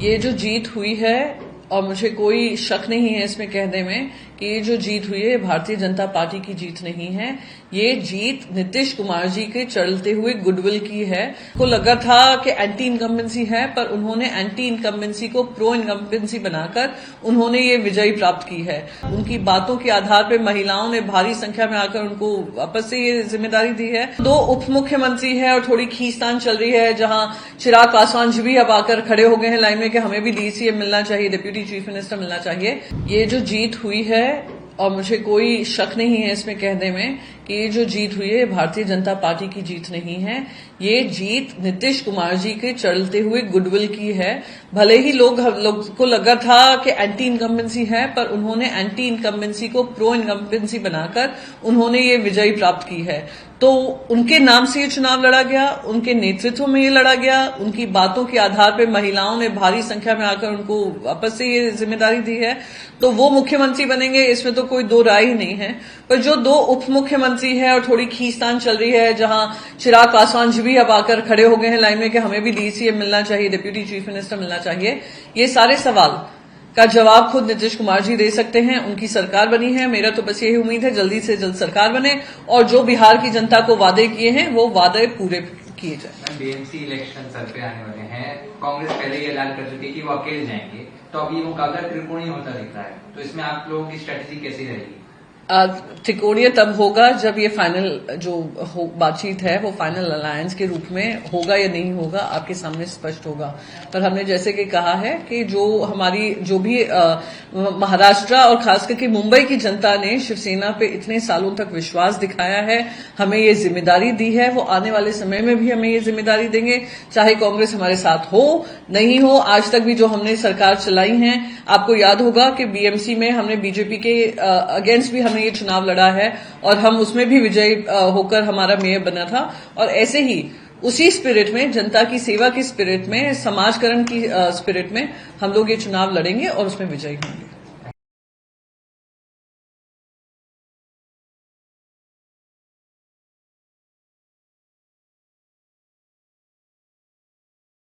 ये जो जीत हुई है, और मुझे कोई शक नहीं है इसमें कहने में कि ये जो जीत हुई है भारतीय जनता पार्टी की जीत नहीं है। ये जीत नीतीश कुमार जी के चलते हुए गुडविल की है। को लगा था कि एंटी इनकम्बेंसी है, पर उन्होंने एंटी इनकम्बेंसी को प्रो इनकम्बेंसी बनाकर उन्होंने ये विजयी प्राप्त की है। उनकी बातों के आधार पर महिलाओं ने भारी संख्या में आकर उनको वापस से ये जिम्मेदारी दी है। 2 उप मुख्यमंत्री है और थोड़ी खींचतान चल रही है, जहां चिराग पासवान जी भी अब आकर खड़े हो गए हैं लाइन में कि हमें भी डीसीएम मिलना चाहिए, डिप्यूटी चीफ मिनिस्टर मिलना चाहिए। ये जो जीत हुई है, और मुझे कोई शक नहीं है इसमें कहने में कि ये जो जीत हुई है भारतीय जनता पार्टी की जीत नहीं है। ये जीत नीतीश कुमार जी के चलते हुए गुडविल की है। भले ही लोग को लगा था कि एंटी इनकम्बेंसी है, पर उन्होंने एंटी इनकम्बेंसी को प्रो इनकम्बेंसी बनाकर उन्होंने ये विजयी प्राप्त की है। तो उनके नाम से ये चुनाव लड़ा गया, उनके नेतृत्व में ये लड़ा गया, उनकी बातों के आधार पर महिलाओं ने भारी संख्या में आकर उनको वापस से ये जिम्मेदारी दी है। तो वो मुख्यमंत्री बनेंगे, इसमें तो कोई 2 राय ही नहीं है। पर जो 2 उप मुख्यमंत्री है और थोड़ी खींचतान चल रही है, जहां चिराग पासवान जी भी अब आकर खड़े हो गए हैं लाइन में कि हमें भी डीसीएम मिलना चाहिए, डिप्यूटी चीफ मिनिस्टर मिलना चाहिए, ये सारे सवाल का जवाब खुद नीतीश कुमार जी दे सकते हैं। उनकी सरकार बनी है, मेरा तो बस यही उम्मीद है जल्दी से जल्द सरकार बने और जो बिहार की जनता को वादे किए हैं वो वादे पूरे किए जाए। बीएमसी इलेक्शन सर पे आने वाले हैं, कांग्रेस पहले ही ऐलान कर चुकी है कि वो अकेले जाएंगे, तो अब ये मुकाबला त्रिकोणीय होता दिख रहा है, तो इसमें आप लोगों की स्ट्रेटेजी कैसी रहेगी? त्रिकोणीय तब होगा जब ये फाइनल जो बातचीत है वो फाइनल अलायंस के रूप में होगा या नहीं होगा, आपके सामने स्पष्ट होगा। पर हमने जैसे कि कहा है कि जो भी महाराष्ट्र और खास करके मुंबई की जनता ने शिवसेना पे इतने सालों तक विश्वास दिखाया है, हमें ये जिम्मेदारी दी है, वो आने वाले समय में भी हमें ये जिम्मेदारी देंगे, चाहे कांग्रेस हमारे साथ हो नहीं हो। आज तक भी जो हमने सरकार चलाई है, आपको याद होगा कि बीएमसी में हमने बीजेपी के अगेंस्ट भी हमने ये चुनाव लड़ा है और हम उसमें भी विजयी होकर हमारा मेयर बना था। और ऐसे ही उसी स्पिरिट में, जनता की सेवा की स्पिरिट में, समाजकरण की स्पिरिट में हम लोग ये चुनाव लड़ेंगे और उसमें विजयी होंगे।